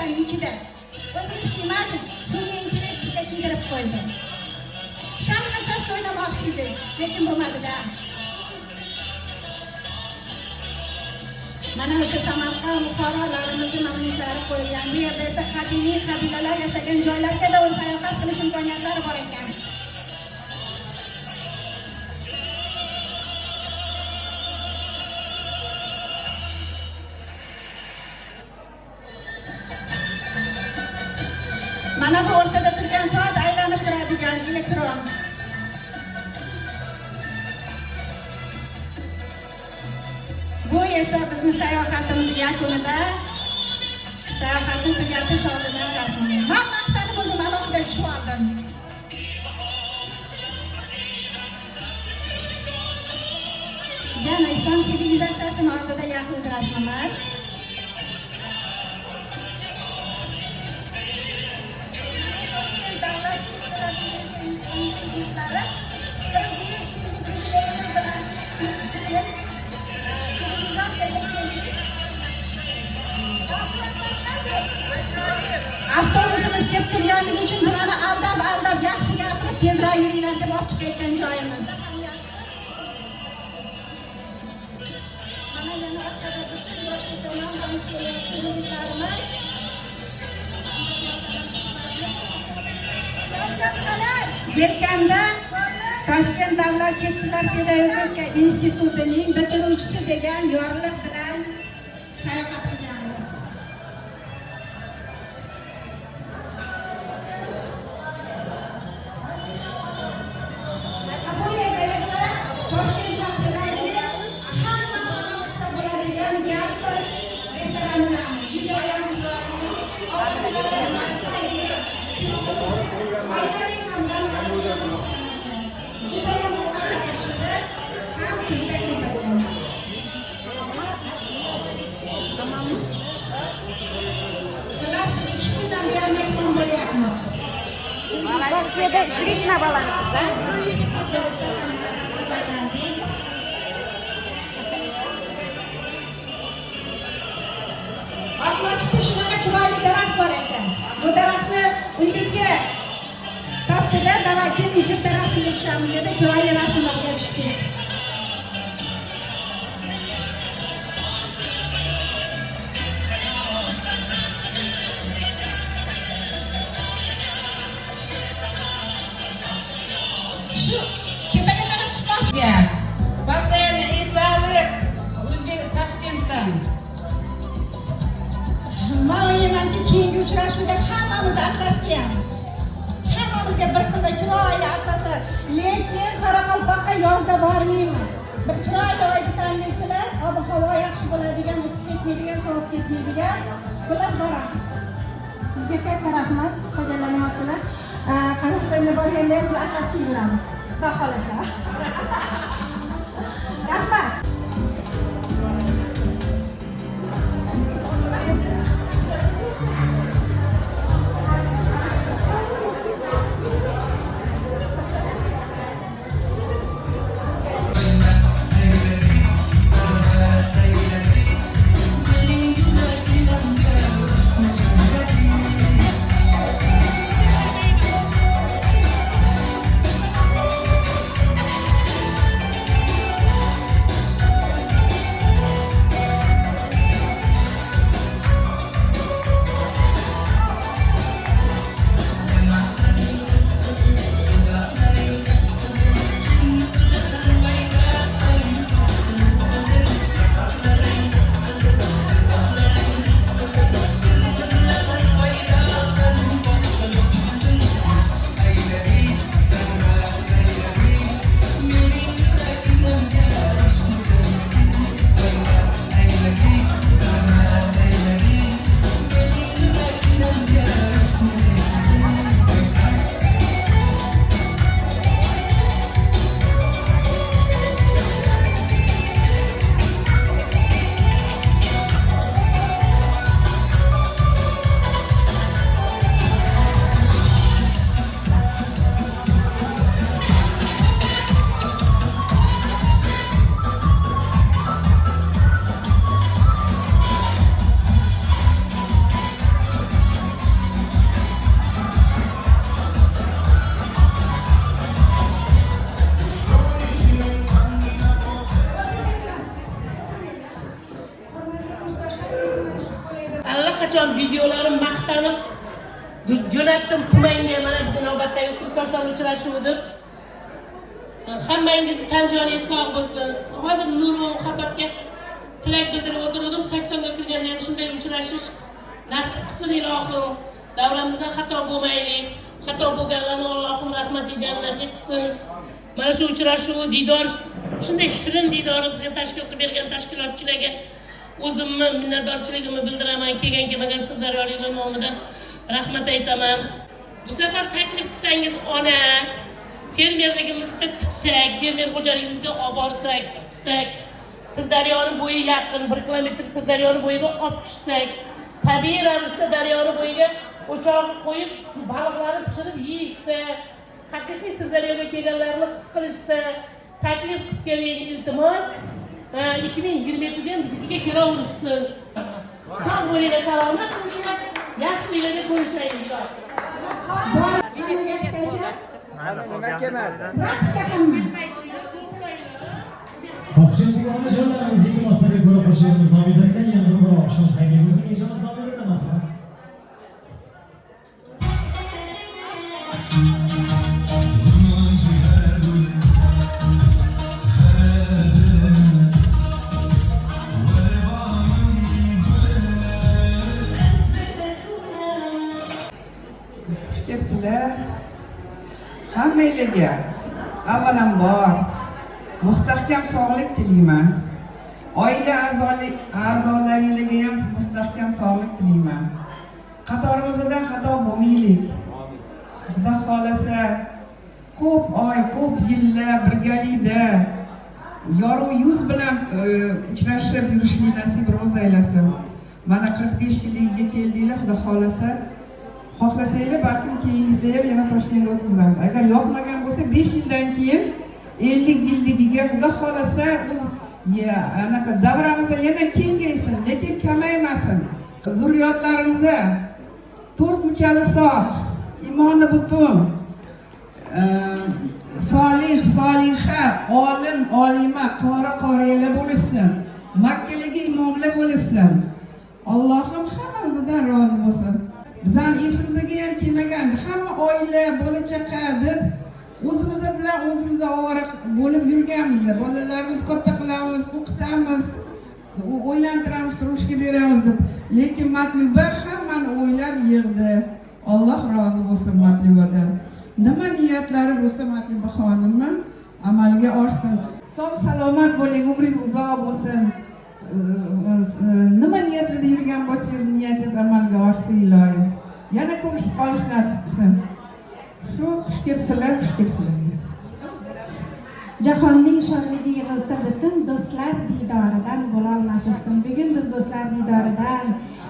ko'chani ichida. O'zimiz qiymadik, suvga intilib kirib qo'ydi. Shamla chashka o'ynamoqchi edik, lekin bo'lmadi-da. Mana o'sha Samarqand fuqarolarining mamlakatlari qo'yilgan. Bu yerda esa qadimiy qabilalar yashagan joylarga da sayohat qilish imkoniyatlari bor ekan. Mana bu o'rtada turgan soat aylanib turadigan elektron. Bu esa bizning sayohatimiz yakunida sayohatni tugatish oldidan rasmiy. Men maqtanib o'zim alohida tushib oldim. Yana islom sivilizatsiyasini oldida yaqin rasmimiz. Avtobusimiz kelib turganligi uchun bularni aldab yaxshi gapirib tezroq yuringlar deb olib chiqayotgan joyimiz. Mana yana orqada butun boshqa tomondan kelayotganlarimiz. Yelkanda Toshkent davlat chet tillar pedagogika institutining bitiruvchisi degan yorliq bilan sayohat qilganmiz. Bu yerda esa Toshkent shahridagi hamma xonamizda bo'ladigan gapir restoranlarimiz juda ham chiroyli. Rossiyada ishlaysiz balansiz, ha? Atmochda shunaqa chiroyli daraxt bor ekan. Bu daraxtni uyga topdida davayga o'sha daraxtni ekishamiz dedi, chiroyli rasmlarga tushdi. Shu tepaga qarab chiqmoqchi. Postoянно eslaylik O'zbek Toshkentdan. Men o'ylaymanki, keyingi uchrashuvda hammamiz atlas kiyamiz. Hammamizga bir xil chiroyli atlaslar, lekin Qoraqalpoqqa yozda bormayman. Bir chiroyli oyda tanlaysizlar, ob-havo yaxshi bo'ladigan, o'sib ketmaydigan, sovib ketmaydigan bilan boramiz. Sizga katta rahmat, foydalanyapsizlar. Qozog'istonga borganda ham biz atlas kiyib yuramiz. Xudo xolasa. Rahmat. allaqachon videolarim maqtanib jo'natdim tumanga, mana bizning navbatdagi kursdoshlar uchrashuvi deb. Hammangiz tan joningiz sog' bo'lsin. Hozir nur va muhabbatga tilak bildirib o'tirdim. 80 ga kirganda ham shunday uchrashish nasib qilsin ilohim. Davramizdan xato bo'lmaylik. Xato bo'lganlarni Allohim rahmati jannati qilsin. Mana shu uchrashuv, diydor, shunday shirin diydorni bizga tashkil qilib bergan tashkilotchilarga o'zimni minnatdorchiligimni bildiraman. Kelgan sirdaryoliklar nomidan rahmat aytaman. Bu safar taklif qilsangiz ona fermerligimizda kutsak, fermer xo'jaligimizga olib borsak, kutsak, Sirdaryoni bo'yi yaqin, 1 kilometr Sirdaryoni bo'yiga olib tushsak, tabiiy ravishda daryoni bo'yiga o'choq qo'yib, baliqlarni pishirib yeyishsa, haqiqiy Sirdaryoga kelganlarni his qilishsa, taklif qilib keling, iltimos. 2022 ham bizga kelaverishsin. Sog' bo'linglar, salomat bo'linglar, yaxshiliklarga ko'rishaylik. Topshiriqni onajoningiz iltimoslarga ko'ra qo'shig'imiz davom etar ekan, yana bir oqshom haykaliz kechamiz davom etadi. Marhamat. Kepsizlar, hammanglarga avvalambor mustahkam sog'lik tilayman. Oila a'zolaringizga ham mustahkam sog'lik tilayman. Qatorimizdan xato bo'lmaylik. Xudo xolasa ko'p oy, ko'p yillar birgalikda yorug' yuz bilan uchrashib yurishni nasib ro'z aylasin. Mana 45 yilga keldinglar, Xudo xolasa xohlasanglar balkim keyingizda ham yana Toshkentga o'tkazamiz. Agar yoqmagan bo'lsa 5 yildan keyin 50 yilligiga Xudo xolasa anaqa davramiz yana kengaysin, lekin kamaymasin. Zurriyotlarimizga 4 muchali sog', imoni butun, solih, soliha, olim, olima, qoriyalar bo'lishsin. Makkaga imomlar bo'lishsin. Allohim hammamizdan rozi bo'lsin. Bizning esimizga ham kelmagandi. Hamma oila, bola chaqa deb o'zimiz bilan o'zimiz ovora bo'lib yurganmiz. Bolalarimiz katta qilamiz, o'qitamiz, o'ylantiramiz, turmushga beramiz deb. Lekin Matluba hammani o'ylab yig'di. Alloh rozi bo'lsin Matlubadan. Nima niyatlari bo'lsa Matluba xonimni amalga oshsin. Sog' salomat bo'ling, umringiz uzoq bo'lsin. Nima niyatlarda yurgan bo'lsangiz, niyatingiz amalga oshsin ilohim. Yana ko'rishib qolish nasib qilsin. Shu xush kelibsizlar, xush kelibsizlar. Jahonning shodligi yig'ilsa butun do'stlar diydoridan bo'lolmassin. Bugun biz do'stlar diydoridan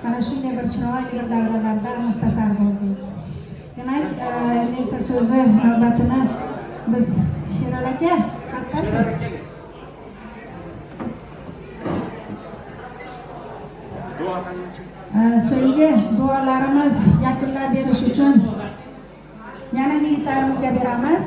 mana shunday bir chiroyli bir davralardan muxtasar bo'ldik. Demak, neyse so'zi navbatini biz Sherol aka haqqasiz. So'nggi duolarimiz yakunlab berish uchun yana yigitlarimizga beramiz.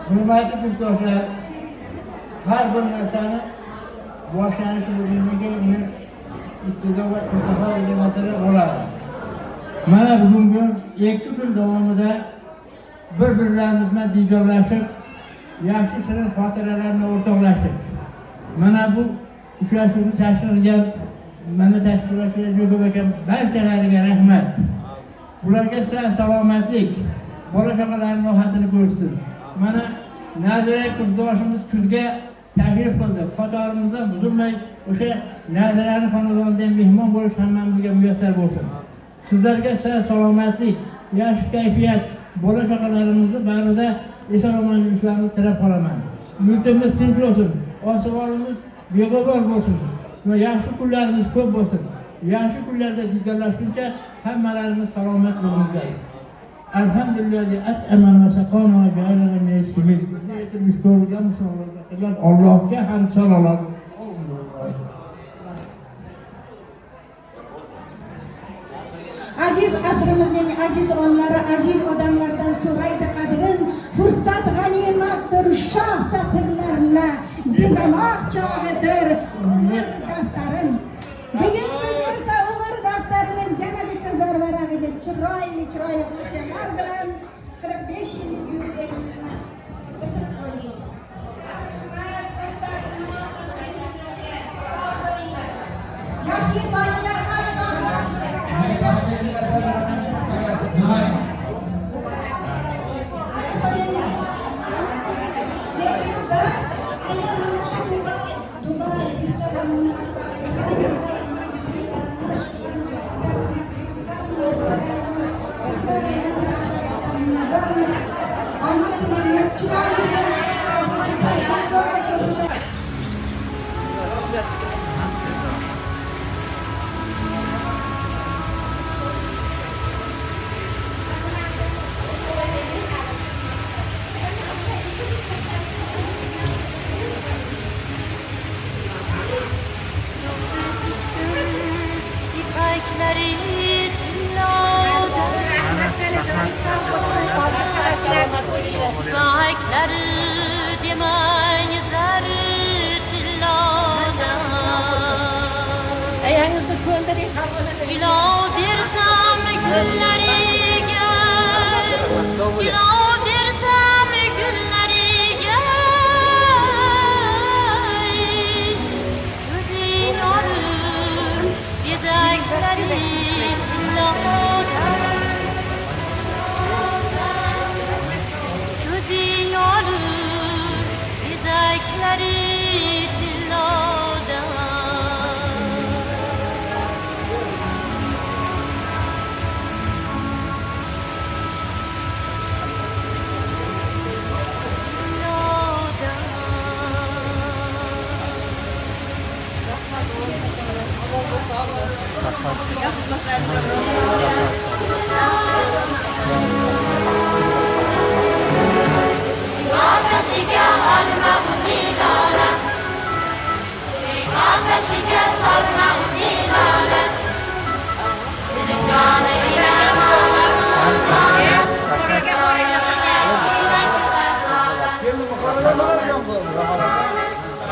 Hurmatli kursdoshlar, har bir narsani boshlanishi bo'lganligi uni ibtido va intiho degan masala bo'ladi. Mana bugungi 2 kun davomida bir-birlarimiz bilan diydorlashib, yaxshi shirin xotiralarni o'rtoqlashib, mana bu uchrashuvni tashkil qilgan mana tashkilotchilar Jo'gob aka barchalariga rahmat. Ularga salomatlik, bola chaqalarning rohatini ko'rsin. Mana Nazira kursdoshimiz kuzga taklif qildi. Qatorimizdan buzilmay o'sha Nazirani xonadonidan mehmon bo'lish hammamizga muyassar bo'lsin. Sizlarga salomatlik, yaxshi kayfiyat, bola chaqalarimizni bag'rida eson-omon yurishlarini tilab qolaman. Yurtimiz tinch bo'lsin, osmonimiz beg'ubor bo'lsin va yaxshi kunlarimiz ko'p bo'lsin. Yaxshi kunlarda diydorlashguncha hammalarimiz salomat bo'linglar. Elhamdülillahi et'emene ve sekana ve cealene meyesimiz. Bizi getirmiş doğrudan sonra Allah'a hamd salalar. Aziz asrimizning aziz onlari, aziz odamlardan so'raydi qadrin. Fursat g'animatdir, shoh satrlarla bezamoq chog'idir umr daftarin. Bugun biz esa umr daftarining yana bitta zarvarag'iga chiroyli qo'shiqlar bilan 45 yillik yubileyimizni bitirib qo'ydik. Yaxshi bolalar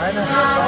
Aynen.